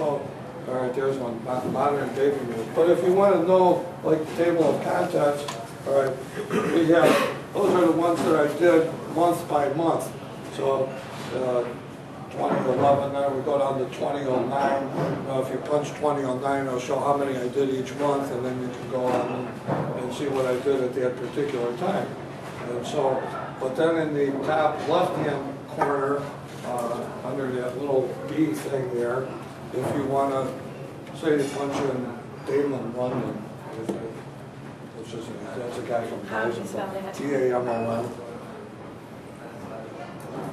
show. All right, there's one, modern baby news. But if you want to know, like the table of contents, all right, we have, those are the ones that I did month by month. So 2011, then we go down to 2009. If you punch 2009, it'll show how many I did each month, and then you can go on and see what I did at that particular time. And so, but then in the top left-hand corner, under that little B thing there, if you want to, say you punch in Damon London, which is, that's a guy from Thousand, D-A-M-O-N,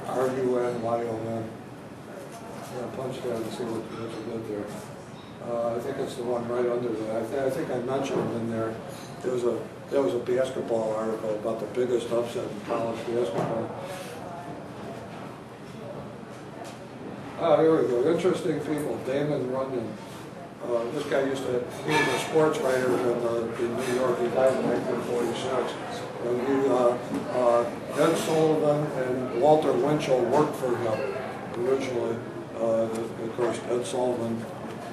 R-U-N-Y-O-N. Yeah, punch that and see what you did there. I think it's the one right under that. I think I mentioned him in there. There was a basketball article about the biggest upset in college basketball. Here we go. Interesting people. Damon Runyon. This guy he was a sports writer in New York. He died in 1946. And Ed Sullivan and Walter Winchell worked for him originally. Of course, Ed Sullivan,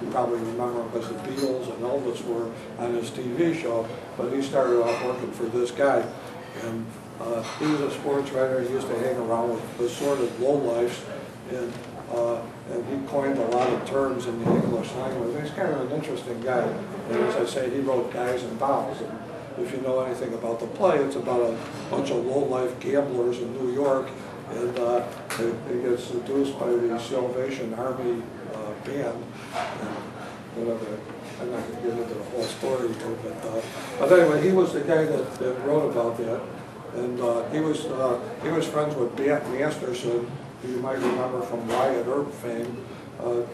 you probably remember because the Beatles and Elvis were on his TV show, but he started off working for this guy. And he was a sports writer. He used to hang around with the sort of lowlifes, and he coined a lot of terms in the English language. He's kind of an interesting guy. And as I say, he wrote Guys and Dolls. And if you know anything about the play, it's about a bunch of lowlife gamblers in New York, and they get seduced by the Salvation Army band. And whatever. I'm not going to get into the whole story here, but anyway, he was the guy that wrote about that. And he was friends with Bat Masterson, who you might remember from Wyatt Earp fame,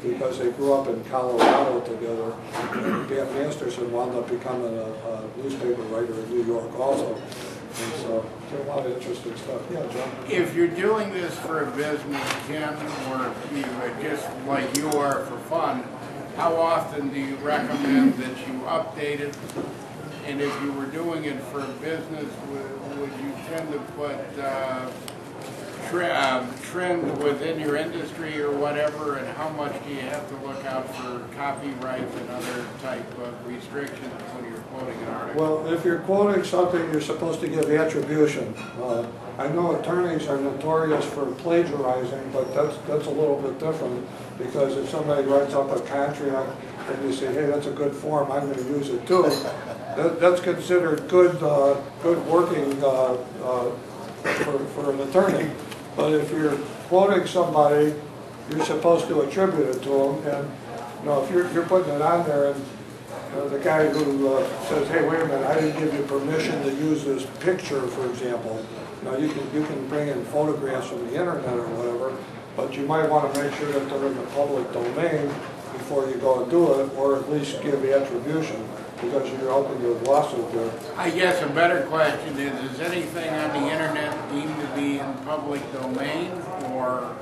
because they grew up in Colorado together. And Bat Masterson wound up becoming a newspaper writer in New York also. And so there's a lot of interesting stuff. Yeah, John? If you're doing this for a business, Ken, or if you just like you are for fun, how often do you recommend that you update it? And if you were doing it for a business, would you tend to put trend within your industry or whatever, and how much do you have to look out for copyright and other type of restrictions when you're quoting an article? Well, if you're quoting something, you're supposed to give attribution. I know attorneys are notorious for plagiarizing, but that's a little bit different, because if somebody writes up a contract and you say, hey, that's a good form, I'm going to use it too, that's considered good working for an attorney. But if you're quoting somebody, you're supposed to attribute it to them. And if you're putting it on there, and the guy who says, "Hey, wait a minute, I didn't give you permission to use this picture," for example. You can bring in photographs from the internet or whatever, but you might want to make sure that they're in the public domain before you go and do it, or at least give attribution, because you're open to a lawsuit there. I guess a better question is anything on the internet deemed to be in public domain, or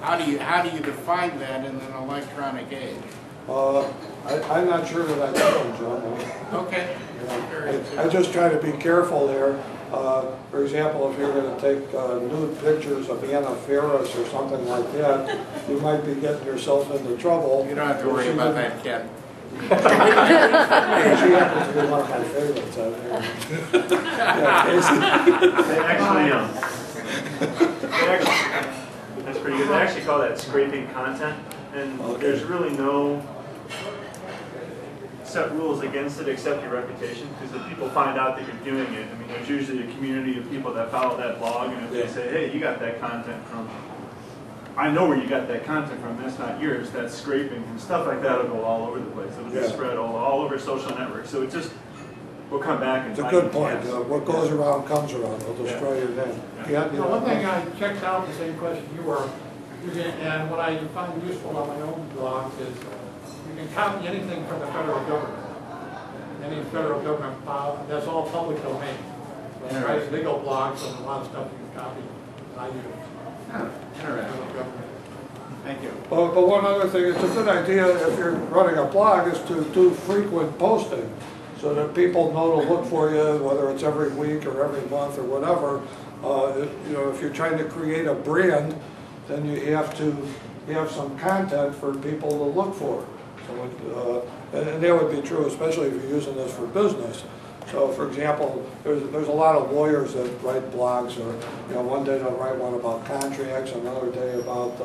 how do you define that in an electronic age? I'm not sure that I know, John. Okay. I just try to be careful there. For example, if you're going to take nude pictures of Anna Faris or something like that, you might be getting yourself into trouble. You don't have to worry about that, Ken. She happens to be one of my favorites out there. Yeah, Casey. That's pretty good. They actually call that scraping content, and there's really no set rules against it except your reputation, because if people find out that you're doing it, I mean, there's usually a community of people that follow that blog, and if they say, hey, you got that content from, I know where you got that content from, that's not yours, that's scraping, and stuff like that will go all over the place. It'll be spread all over social networks, so it just will come back and it's a good point. What goes around comes around. It'll destroy your name. One thing I checked out, the same question you were, and what I find useful on my own blog is you can copy anything from the federal government. Any federal government file, that's all public domain. When you write legal blogs, and a lot of stuff you can copy. I use Interesting. Thank you. But one other thing, it's a good idea if you're running a blog is to do frequent posting, so that people know to look for you, whether it's every week or every month or whatever. If you're trying to create a brand, then you have to have some content for people to look for. So, and that would be true, especially if you're using this for business. So, for example, there's a lot of lawyers that write blogs, or one day they'll write one about contracts, another day about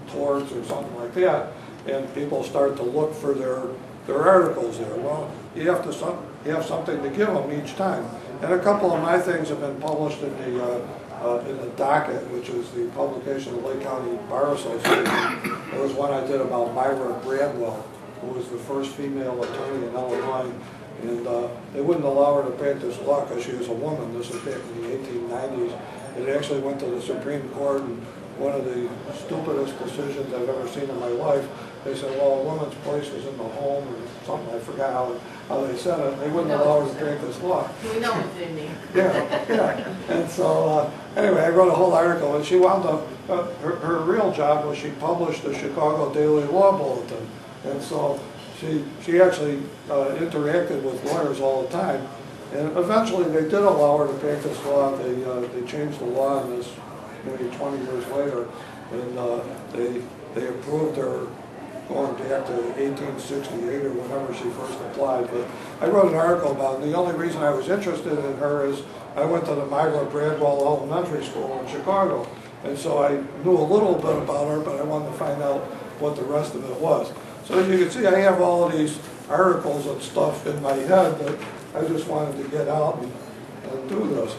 torts or something like that, and people start to look for their articles there. Well, you have have something to give them each time. And a couple of my things have been published in the docket, which is the publication of the Lake County Bar Association. There was one I did about Myra Bradwell, who was the first female attorney in Illinois. And they wouldn't allow her to practice law because she was a woman. This was back in the 1890s. It actually went to the Supreme Court, and one of the stupidest decisions I've ever seen in my life. They said, well, a woman's place was in the home, or something. I forgot how they said it. They wouldn't allow her to practice law. We know what they mean. Yeah. And so, anyway, I wrote a whole article, and she wound up, her real job was she published the Chicago Daily Law Bulletin. And so she actually interacted with lawyers all the time. And eventually they did allow her to practice law. They changed the law on this maybe 20 years later. And they approved her going back to 1868 or whenever she first applied. But I wrote an article about it. The only reason I was interested in her is I went to the Myra Bradwell Elementary School in Chicago. And so I knew a little bit about her, but I wanted to find out what the rest of it was. So as you can see, I have all of these articles and stuff in my head that I just wanted to get out and do this.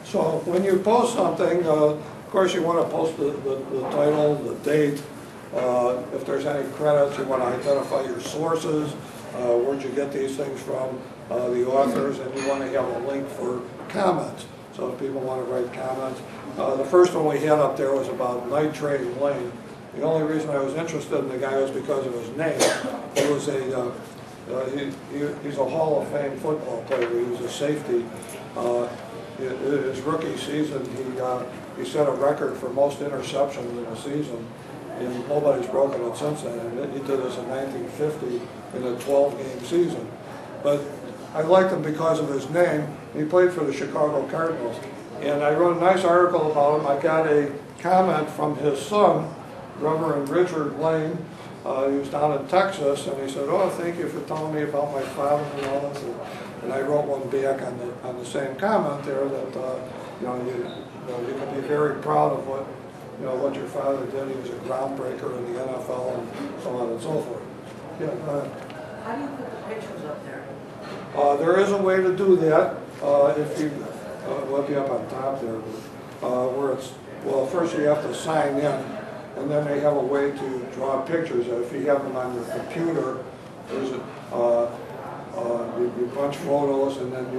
So when you post something, of course you want to post the title, the date. If there's any credits, you want to identify your sources, where'd you get these things from, the authors, and you want to have a link for comments. So if people want to write comments. The first one we had up there was about Night Train Lane. The only reason I was interested in the guy was because of his name. He was he's a Hall of Fame football player. He was a safety. His rookie season, he set a record for most interceptions in a season, and nobody's broken it since then. And he did this in 1950 in a 12-game season. But I liked him because of his name. He played for the Chicago Cardinals. And I wrote a nice article about him. I got a comment from his son, Reverend Richard Lane. He was down in Texas, and he said, "Oh, thank you for telling me about my father and all this." And I wrote one back on the same comment there that you can be very proud of what your father did. He was a groundbreaker in the NFL and so on and so forth. Yeah. How do you put the pictures up there? There is a way to do that. If you will be up on top there, where it's first you have to sign in. And then they have a way to draw pictures. If you have them on your computer, there's you punch photos, and then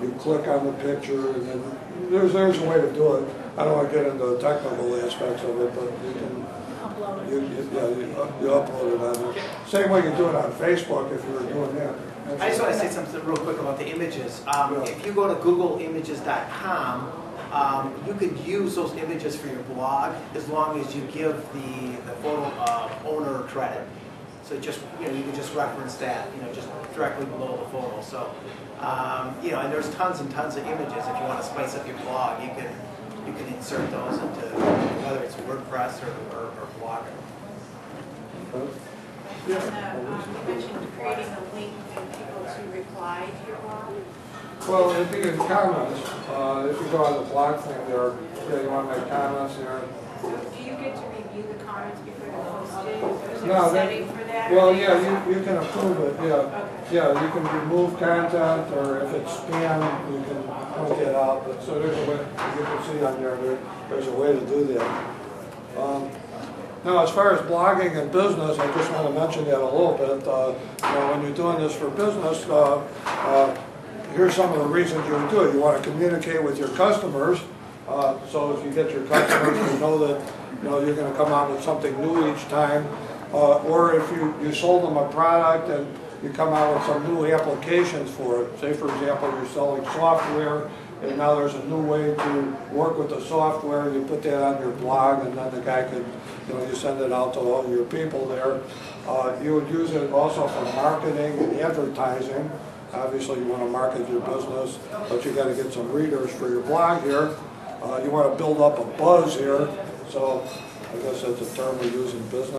you click on the picture, and then there's a way to do it. I don't want to get into the technical aspects of it, but you can upload it. You upload it on there. Same way you do it on Facebook if you were doing that. I just want to say something real quick about the images. If you go to googleimages.com, you could use those images for your blog as long as you give the photo owner credit. So just you can just reference that just directly below the photo. So and there's tons and tons of images. If you want to spice up your blog, you can insert those into whether it's WordPress or Blogger. You mentioned creating a link for people to reply to your blog. Well, if you get comments, if you go on the blog thing there, you want to make comments there. Do you get to review the comments before they're posted? Or is there No, a setting for that? Well, yeah, you can approve it, yeah. Okay. Yeah, you can remove content, or if it's spam, you can point it out. But, so there's a way, you can see on there's a way to do that. Now, as far as blogging and business, I just want to mention that a little bit. When you're doing this for business, here's some of the reasons you would do it. You want to communicate with your customers. So if you get your customers, you know that you're going to come out with something new each time. Or if you sold them a product and you come out with some new applications for it. Say, for example, you're selling software, and now there's a new way to work with the software. You put that on your blog, and then the guy could, you send it out to all your people there. You would use it also for marketing and advertising. Obviously, you want to market your business, but you got to get some readers for your blog here. You want to build up a buzz here. So I guess that's a term we use in business.